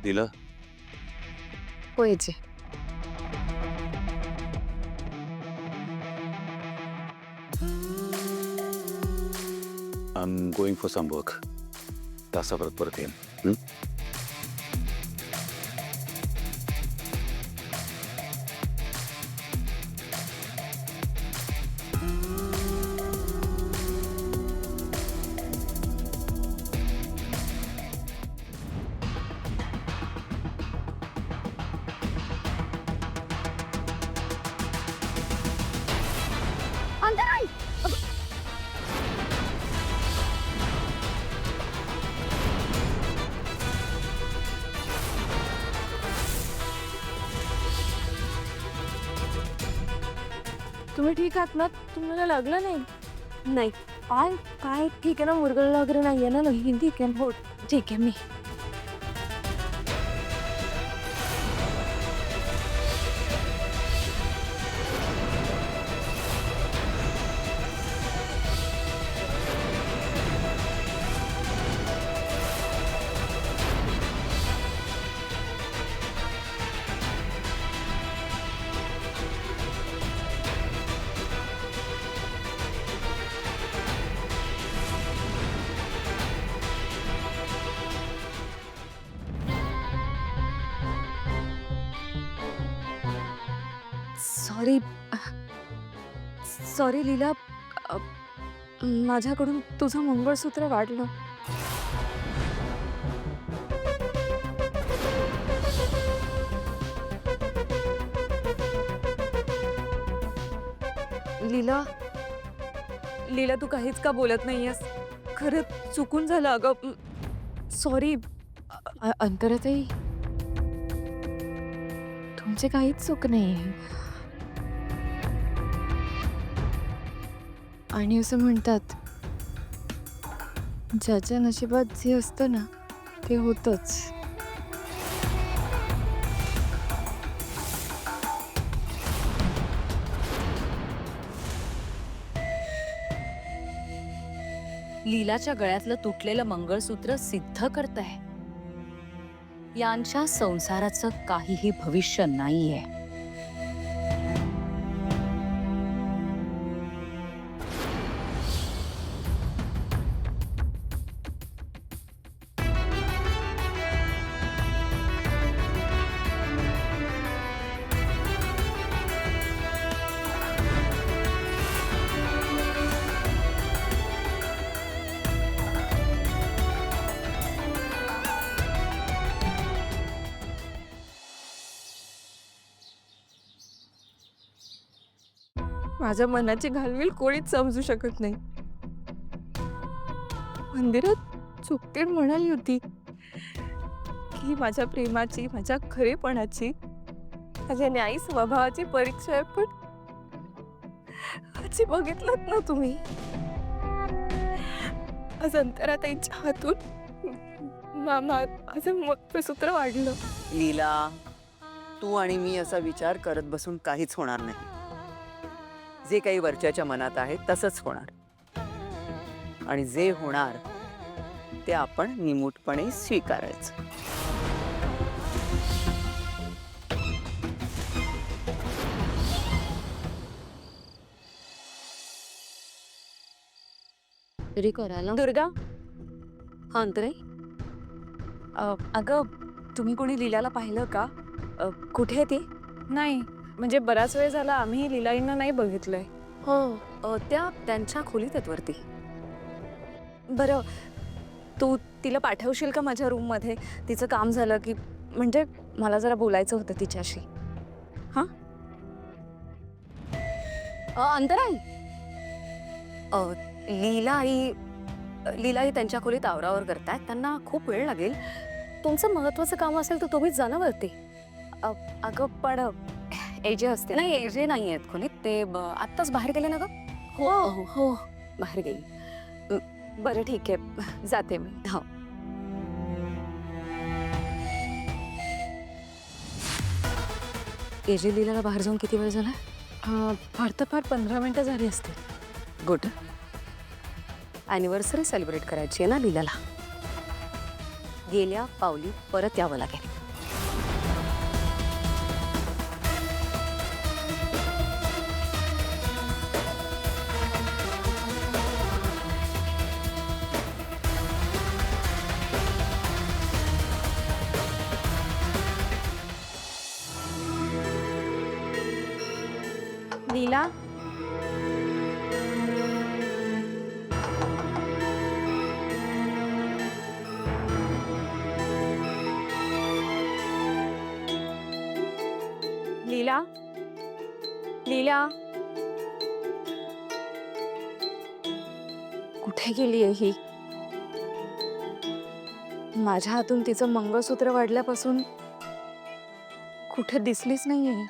Leela, होयचे. I'm going for some work. तासाभरात परत येईन. हं? तुम्ही ठीक आहात ना? तुम्हाला लागलं नाही? नाही. काय काय ठीक आहे ना, मुरगळलं वगैरे नाहीये ना? नाही ठीक आहे. हो ठीक आहे मी. सॉरी सॉरी लीला. अ, माझ्याकडून तुझं मंगळसूत्र वाढलं. लीला लीला तू काहीच का बोलत नाहीयेस? खरं चुकून झालं अगं. सॉरी. अंतराताई, तुमचे काहीच चूक नाही. आणि असं म्हणतात, ज्याच्या नशिबात जे असतं ना ते होतच. लीलाच्या गळ्यातलं तुटलेलं मंगळसूत्र सिद्ध करतंय यांच्या संसाराचं काहीही भविष्य नाहीये. माझ्या मनाची घालमेल कोणीच समजू शकत नाही. मंदिरात चुकतीन म्हणाली होती की माझ्या प्रेमाची, माझ्या खरेपणाची, माझ्या न्यायी स्वभावाची परीक्षा आहे. पण आजी बघितलं ना तुम्ही, आज अंतराताईच्या हातून माझं मंगळसूत्र वाढलं. लीला, तू आणि मी असा विचार करत बसून काहीच होणार नाही. जे काही वरच्याच्या मनात आहे तसंच होणार, आणि जे होणार ते आपण निमूटपणे स्वीकारायचं. तरी करायला दुर्गा, हा अंतराई, अगं तुम्ही कोणी लीलाला पाहिलं का? कुठे आहे ती? नाही, म्हणजे बराच वेळ झाला आम्ही लीलाईंना नाही बघितलंय. हो, त्या त्यांच्या खोलीत आहेत वरती. बरं, तू तिला पाठवशील का माझ्या रूममध्ये? तिचं काम झालं की, म्हणजे मला जरा बोलायचं होतं तिच्याशी. हां अंतराई, लीला आई त्यांच्या खोलीत आवरावर करतायत. त्यांना खूप वेळ लागेल. तुमचं महत्वाचं काम असेल तर तुम्हीच जा ना वरती. अगं पण एजे असते. नाही, एजे नाही आहेत खोलीत. ते आत्ताच बाहेर गेले ना ग? हो हो, बाहेर गेली. बरं ठीक आहे, जाते मी. हो. एजे लीलाला बाहेर जाऊन किती वेळ झाला? फार तर फार 15 मिनिटं झाली असतील. गुड. ॲनिव्हर्सरी सेलिब्रेट करायची आहे ना लीलाला. गेल्या पावली परत यावं लागेल. लीला लीला लीला कुठे गेली आहे ही? माझ्या हातून तिचं मंगळसूत्र वाढल्यापासून कुठे दिसलीच नाहीये.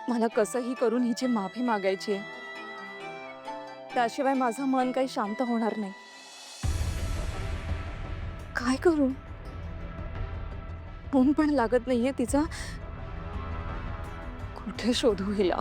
मला कसंही करून हिची माफी मागायची आहे. त्याशिवाय माझं मन काही शांत होणार नाही. काय करू? फोन पण लागत नाहीये तिचा. कुठे शोधू हिला?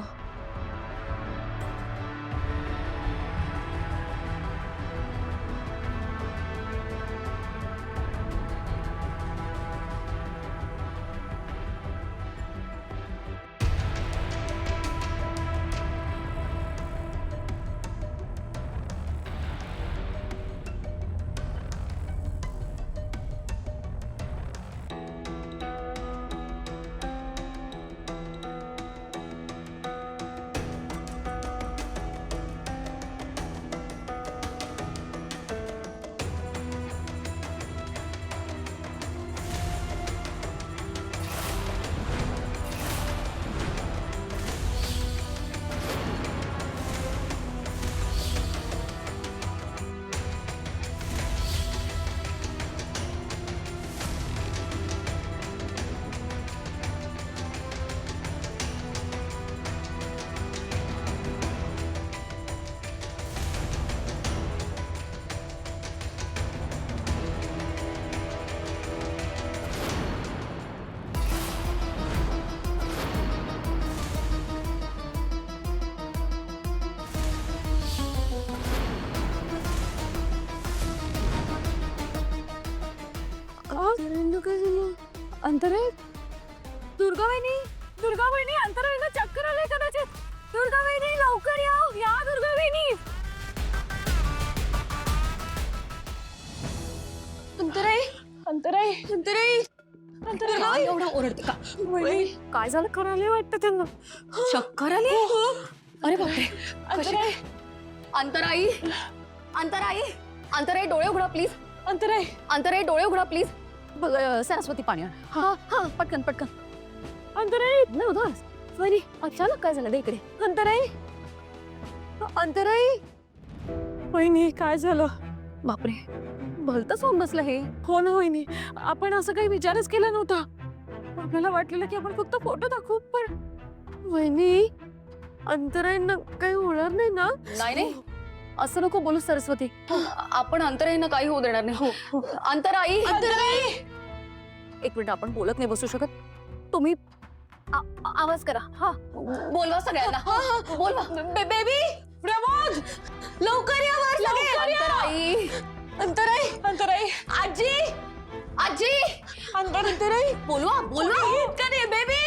अंतरे दुर्गा वहिनी अंतराईला चक्कर आले कदाचित. दुर्गा वहिनी लवकर या दुर्गा वहिनी. अंतराई काय एवढा ओरडते का? काय झालं? करायला वाटतं त्यांना. चक्कर आली? अरे बापरे. कशी? अंतराई अंतराई अंतराई डोळे उघडा प्लीज. अंतराई डोळे उघडा प्लीज. सरस्वती पाणी आण. हा हा पटकन पटकन. अंतराई नाही उदास. वहिनी अचानक काय झालं? दे इकडे. अंतराई वहिनी काय झालं? बापरे भलतंच होऊन बसलं हे. हो ना वहिनी, आपण असं काही विचारच केला नव्हता. आपल्याला वाटलेलं की आपण फक्त फोटो दाखवू, पण वहिनी अंतराईंना काही होणार नाही ना? नाही असं नको बोलू सरस्वती. आपण अंतराईंना काही होऊ देणार नाही. अंतराई एक मिनिट, आपण बोलत नाही बसू शकत. तुम्ही आवाज करा. हा बोलवा सगळ्यांना. बोलवा. बेबी प्रमोद लवकर या वर सगळे. अंतराई आजी अंतराई बोलवा बेबी.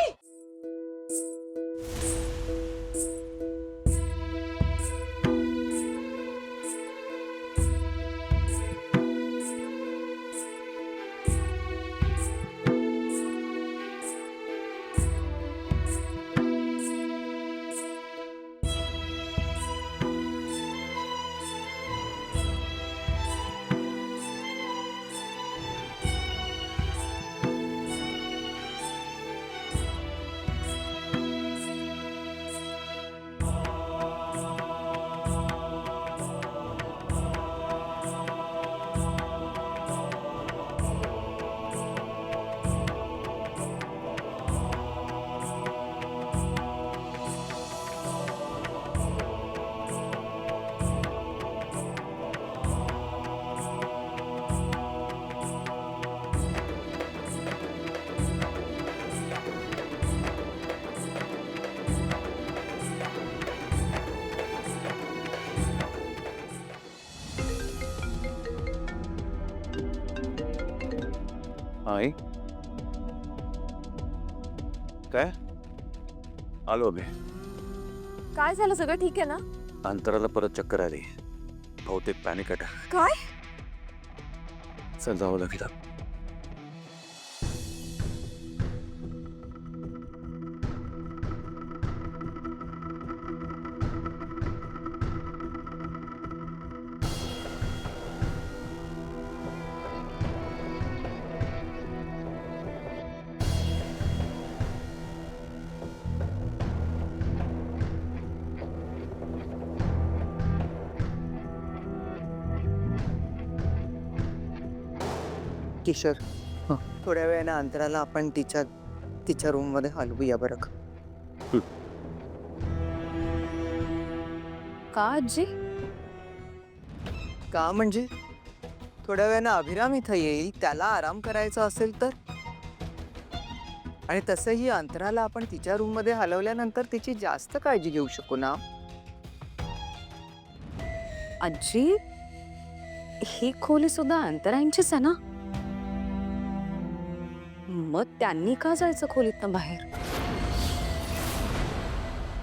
आई काय आलो अभि. काय झालं, सगळं ठीक आहे ना? अंतराला परत चक्कर आली. बहुतेक पॅनिक अटॅक. काय? चल जावं लागेल. किशोर, हं. थोड्या वेळाने अंतराला आपण तिच्या रूम मध्ये हलवूया बरं का? का आजी? का म्हणजे थोड्या वेळानं अभिराम इथं येईल, त्याला आराम करायचा असेल तर. आणि तसंही अंतराला आपण तिच्या रूम मध्ये हलवल्यानंतर तिची जास्त काळजी घेऊ शकू ना. आजी, ही खोली सुद्धा अंतरांचीच आहे ना? मग त्यांनी का जायचं खोलीतनं बाहेर?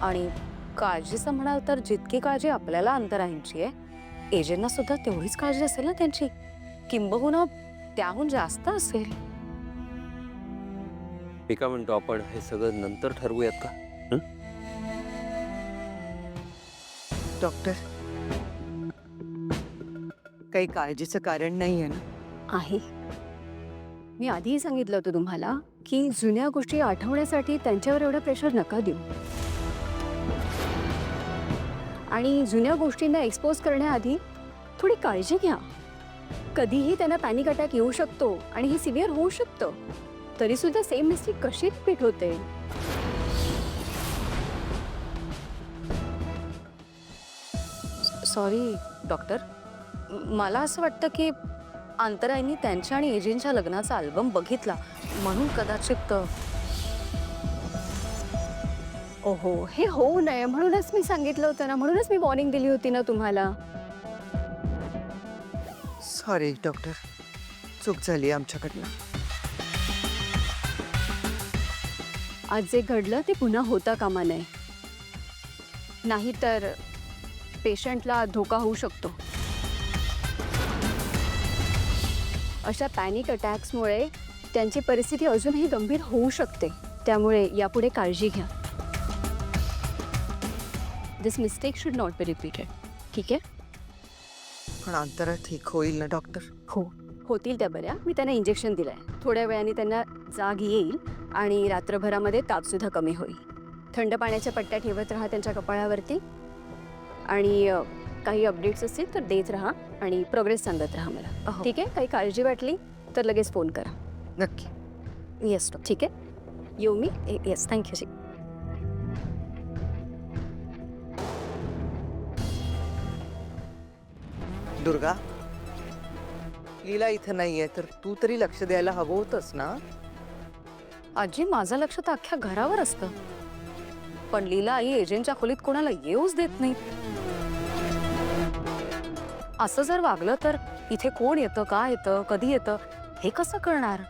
आणि काळजीचं म्हणाल तर जितकी काळजी आपल्याला अंतरांची आहे, एजेंना सुद्धा तेवढीच काळजी असेल ना त्यांची, किंबहुना त्याहून जास्त असेल. मी काय म्हणतो, आपण हे सगळं नंतर ठरवूयात का? डॉक्टर, काही काळजीचं कारण नाहीये ना? आहे. मी आधीही सांगितलं होतं तुम्हाला की जुन्या गोष्टी आठवण्यासाठी त्यांच्यावर एवढं प्रेशर नका देऊ. आणि जुन्या गोष्टींना एक्सपोज करण्याआधी थोडी काळजी घ्या. कधीही त्यांना पॅनिक अटॅक येऊ शकतो आणि हे सिव्हिअर होऊ शकतं. तरी सुद्धा सेम मिस्टेक कशी रिपीट होते? सॉरी डॉक्टर, मला असं वाटतं की अंतराईंनी त्यांच्या आणि एजेंटच्या लग्नाचा अल्बम बघितला म्हणून कदाचित. ओहो, हे होऊ नये म्हणूनच मी सांगितलं होतं ना, म्हणूनच मी वॉर्निंग दिली होती ना तुम्हाला. सॉरी डॉक्टर, चूक झाली आमच्याकडनं. आज जे घडलं ते पुन्हा होता कामा नये, नाहीतर पेशंटला धोका होऊ शकतो. अशा पॅनिक अटॅक्समुळे त्यांची परिस्थिती अजूनही गंभीर होऊ शकते. त्यामुळे यापुढे काळजी घ्या. This mistake should not be repeated. ठीक आहे? पण अंतरा ठीक होईल ना डॉक्टर? हो, होतील त्या बऱ्या. मी त्यांना इंजेक्शन दिलंय. थोड्या वेळाने त्यांना जाग येईल आणि रात्रभरामध्ये तापसुद्धा कमी होईल. थंड पाण्याच्या पट्ट्या ठेवत राहा त्यांच्या कपाळावरती. आणि काही अपडेट्स असतील तर देत राहा आणि प्रोग्रेस सांगत राहा मला. ठीक आहे? काही काळजी वाटली तर लगेच फोन करा. नक्की. येस ठीक आहे. येऊ मी? Yes, thank you. दुर्गा, लीला इथं नाहीये तर तू तरी लक्ष द्यायला हवं होतंस ना. आजी, माझं लक्ष तर अख्ख्या घरावर असतं, पण लीला आई एजंटच्या खोलीत कोणाला येऊच देत नाही. असं जर वागलं तर इथे कोण येतं, का येतं, कधी येतं हे कसं कळणार?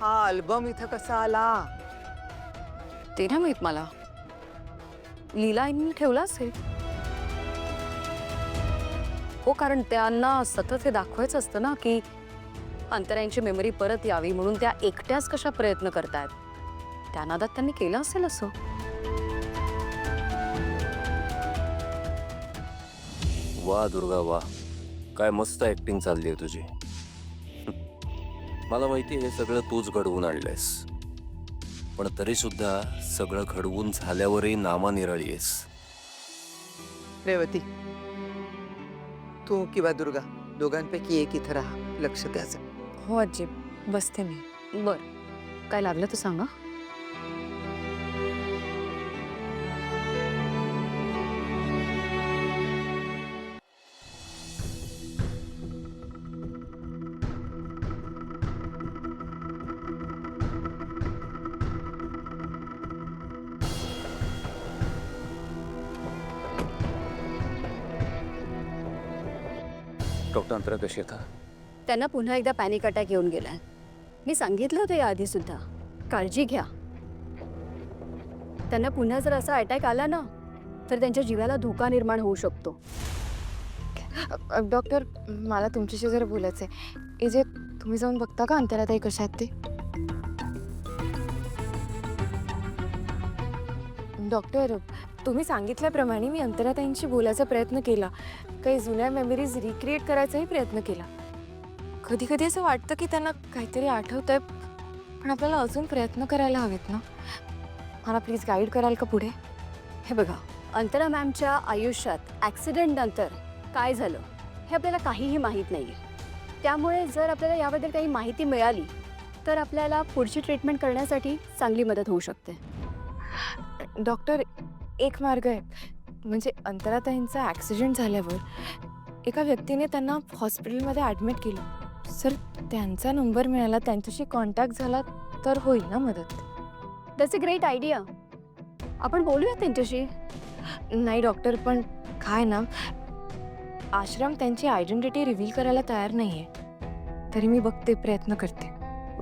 हा अल्बम इथं कसा आला? ते नाही माहित मला. लीला आईंनी ठेवला असेल. हो, कारण त्यांना सतत हे दाखवायचं असतं ना की अंतरांची मेमरी परत यावी, म्हणून त्या एकट्याच कशा प्रयत्न करतायत. त्या नादात त्यांनी केलं असेल असं. वा दुर्गा वा, काय मस्त ऍक्टिंग चालली आहे तुझी. मला माहिती हे सगळं तूच घडवून आणलंयस, पण तरी सुद्धा सगळं घडवून झाल्यावरही नामानिराळी आहेस. रेवती, तू किंवा दुर्गा दोघांपैकी एक इथं राहा, लक्ष द्यायचं. हो आजी, बसते मी. बर, काय लागलं तर सांगा. डॉक्टर अंतरा कशी आता? त्यांना पुन्हा एकदा पॅनिक अटॅक येऊन गेलाय. मी सांगितलं होतं याआधी सुद्धा, काळजी घ्या. त्यांना पुन्हा जर असा अटॅक आला ना तर त्यांच्या जीवाला धोका निर्माण होऊ शकतो. डॉक्टर, मला तुमच्याशी जरा बोलायचंय. जे तुम्ही जाऊन बघता का अंतराताई कशा आहेत ते? डॉक्टर, तुम्ही सांगितल्याप्रमाणे मी अंतराताईंशी बोलायचा प्रयत्न केला. काही जुन्या मेमरीज रिक्रिएट करायचाही प्रयत्न केला. कधी कधी असं वाटतं की त्यांना काहीतरी आठवतंय, पण आपल्याला अजून प्रयत्न करायला हवेत ना. मला प्लीज गाईड कराल का पुढे? हे बघा, अंतरा मॅमच्या आयुष्यात ॲक्सिडेंट नंतर काय झालं हे आपल्याला काहीही माहीत नाही आहे. त्यामुळे जर आपल्याला याबद्दल काही माहिती मिळाली तर आपल्याला पुढची ट्रीटमेंट करण्यासाठी चांगली मदत होऊ शकते. डॉक्टर, एक मार्ग आहे. म्हणजे अंतराताईंचा ॲक्सिडेंट झाल्यावर एका व्यक्तीने त्यांना हॉस्पिटलमध्ये ॲडमिट केलं. सर, त्यांचा नंबर मिळाला, त्यांच्याशी कॉन्टॅक्ट झाला तर होईल ना मदत? That's a great idea. आपण बोलूया त्यांच्याशी. नाही डॉक्टर, पण काय ना, आश्रम त्यांची आयडेंटिटी रिव्हील करायला तयार नाही आहे. तरी मी बघते, प्रयत्न करते.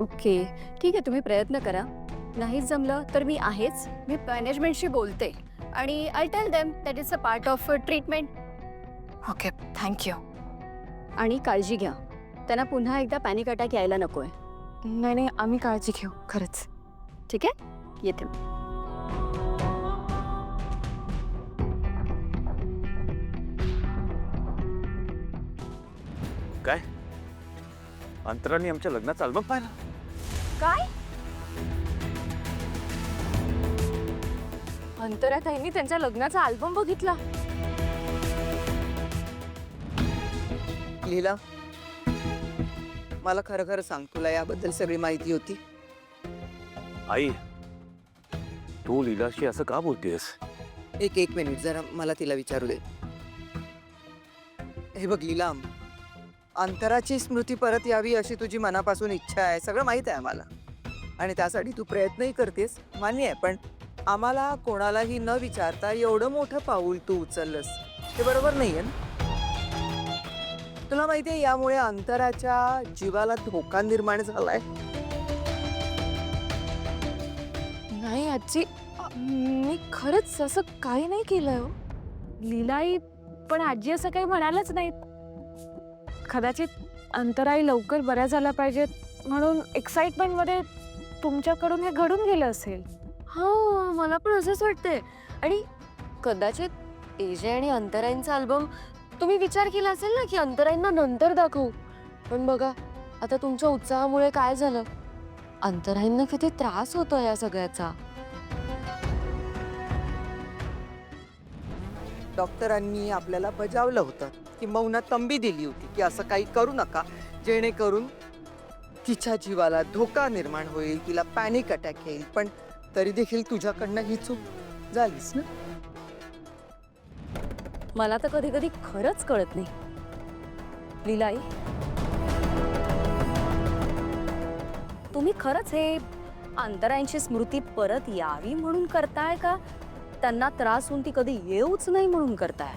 ओके, ठीक आहे, तुम्ही प्रयत्न करा. नाहीच जमलं तर मी आहेच. मी मॅनेजमेंटशी बोलते आणि I tell them that is a part of treatment. Okay, thank you. आणि काळजी घ्या, त्यांना पुन्हा एकदा पॅनिक अटॅक यायला नको आहे. नाही नाही, आम्ही काळजी घेऊ खरंच. ठीक आहे, येते. काय अंतराने आमच्या लग्नाचा अल्बम पाहिला? काय? अंतराताईंनी त्यांच्या लग्नाचा अल्बम बघितला? लीला, मला खरं खरं सांग, तुला याबद्दल सगळी माहिती होती? आई, तू लीलाशी असं का बोलतेस? एक मिनिट, जरा मला तिला विचारू दे. हे बघ लीला, अंतराची स्मृती परत यावी अशी तुझी मनापासून इच्छा आहे, सगळं माहीत आहे आम्हाला. आणि त्यासाठी तू प्रयत्नही करतेस, मान्य आहे. पण आम्हाला कोणालाही न विचारता एवढं मोठं पाऊल तू उचललंस, हे बरोबर नाहीये ना? तुला माहिती आहे, यामुळे अंतराच्या जीवाला धोका निर्माण झालाय. नाही आजी, मी खरंच असं काही नाही केलंय हो. लीलाई, पण आजी असं काही म्हणालच नाहीत. कदाचित अंतराई लवकर बऱ्या झाल्या पाहिजेत म्हणून एक्साइटमेंटमध्ये तुमच्याकडून हे घडून गेलं असेल. हो, मला पण असंच वाटतंय. आणि कदाचित एजे आणि अंतराईंचा अल्बम तुम्ही विचार केला असेल ना की अंतराईंना नंतर दाखवू. पण बघा आता तुमच्या उत्साहामुळे काय झालं, अंतराईंना किती त्रास होतो या सगळ्याचा. डॉक्टरांनी आपल्याला बजावलं होतं की मौना तंबी दिली होती की असं काही करू नका, जेणेकरून तिच्या जीवाला धोका निर्माण होईल, तिला पॅनिक अटॅक येईल. पण तरी देखील तुझ्याकडनं ही चूक झालीच ना. मला तर कधी कधी खरंच कळत नाही लीलाई, तुम्ही खरंच हे अंतरांची स्मृती परत यावी म्हणून करताय का त्यांना त्रास होऊन ती कधी येऊच नाही म्हणून करताय?